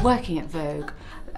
Working at Vogue,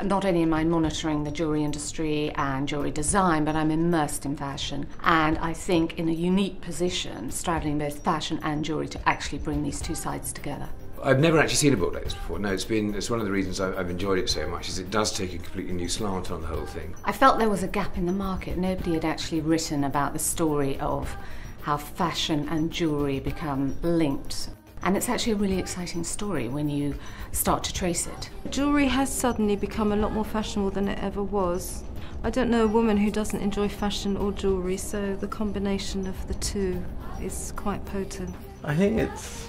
not only am I monitoring the jewellery industry and jewellery design, but I'm immersed in fashion. And I think in a unique position, straddling both fashion and jewellery, to actually bring these two sides together. I've never actually seen a book like this before. No, it's one of the reasons I've enjoyed it so much, is it does take a completely new slant on the whole thing. I felt there was a gap in the market. Nobody had actually written about the story of how fashion and jewellery become linked. And it's actually a really exciting story when you start to trace it. Jewellery has suddenly become a lot more fashionable than it ever was. I don't know a woman who doesn't enjoy fashion or jewellery, so the combination of the two is quite potent. I think it's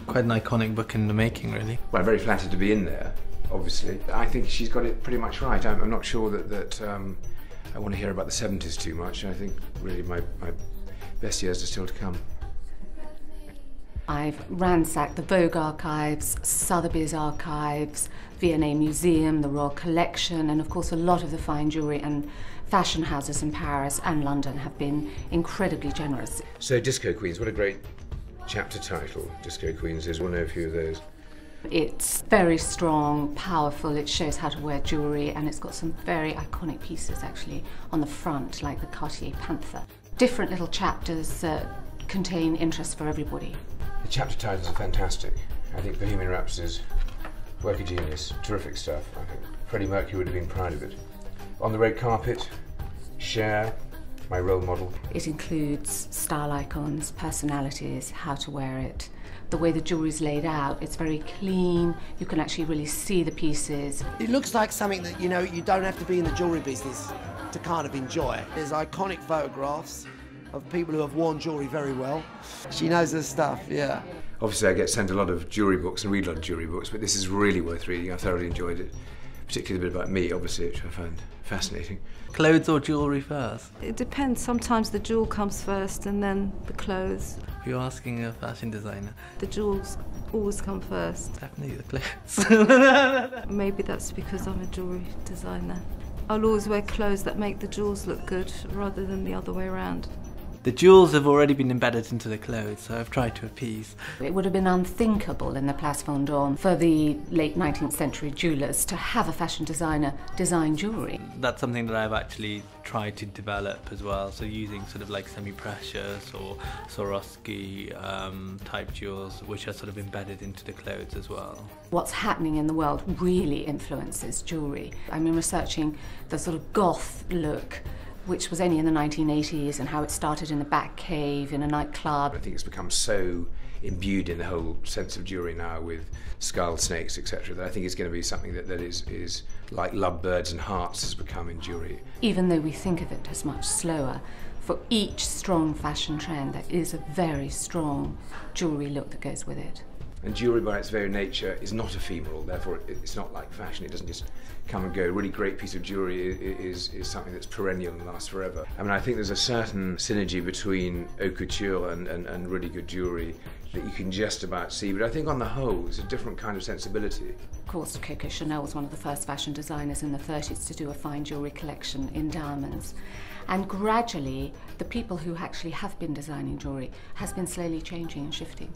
quite an iconic book in the making, really. Well, I'm very flattered to be in there, obviously. I think she's got it pretty much right. I'm not sure that I want to hear about the 70s too much. I think really my best years are still to come. I've ransacked the Vogue archives, Sotheby's archives, V&A Museum, the Royal Collection, and of course a lot of the fine jewellery and fashion houses in Paris and London have been incredibly generous. So Disco Queens, what a great chapter title. Disco Queens is one of a few of those. It's very strong, powerful, it shows how to wear jewellery, and it's got some very iconic pieces actually on the front, like the Cartier Panther. Different little chapters contain interest for everybody. The chapter titles are fantastic. I think Bohemian Rhapsody's work of genius, terrific stuff. I think Freddie Mercury would have been proud of it. On the red carpet, Cher, my role model. It includes style icons, personalities, how to wear it. The way the jewellery's laid out, it's very clean. You can actually really see the pieces. It looks like something that, you know, you don't have to be in the jewellery business to kind of enjoy. There's iconic photographs of people who have worn jewellery very well. She knows her stuff, yeah. Obviously I get sent a lot of jewellery books and read a lot of jewellery books, but this is really worth reading. I thoroughly enjoyed it, particularly the bit about me, obviously, which I found fascinating. Clothes or jewellery first? It depends. Sometimes the jewel comes first and then the clothes. If you're asking a fashion designer, The jewels always come first. definitely the clothes. Maybe that's because I'm a jewellery designer. I'll always wear clothes that make the jewels look good rather than the other way around. The jewels have already been embedded into the clothes, so I've tried to appease. It would have been unthinkable in the Place Vendôme for the late 19th century jewellers to have a fashion designer design jewellery. That's something that I've actually tried to develop as well, so using sort of like semi-precious or Swarovski type jewels, which are sort of embedded into the clothes as well. What's happening in the world really influences jewellery. I mean, researching the sort of goth look, which was only in the 1980s, and how it started in a back cave in a nightclub. I think it's become so imbued in the whole sense of jewellery now with skull snakes, etc., that I think it's going to be something that is like lovebirds and hearts has become in jewellery. Even though we think of it as much slower, for each strong fashion trend there is a very strong jewellery look that goes with it. And jewellery by its very nature is not ephemeral, therefore it's not like fashion, it doesn't just come and go. A really great piece of jewellery is something that's perennial and lasts forever. I mean, I think there's a certain synergy between haute couture and really good jewellery that you can just about see, but I think on the whole it's a different kind of sensibility. Of course, Coco Chanel was one of the first fashion designers in the 30s to do a fine jewellery collection in diamonds. And gradually, the people who actually have been designing jewellery has been slowly changing and shifting.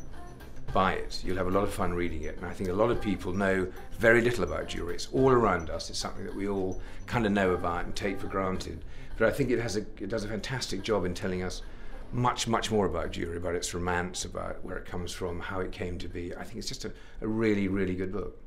Buy it, you'll have a lot of fun reading it, and I think a lot of people know very little about jewellery. It's all around us, it's something that we all kind of know about and take for granted. But I think it does a fantastic job in telling us much more about jewellery, about its romance, about where it comes from, how it came to be. I think it's just a really, really good book.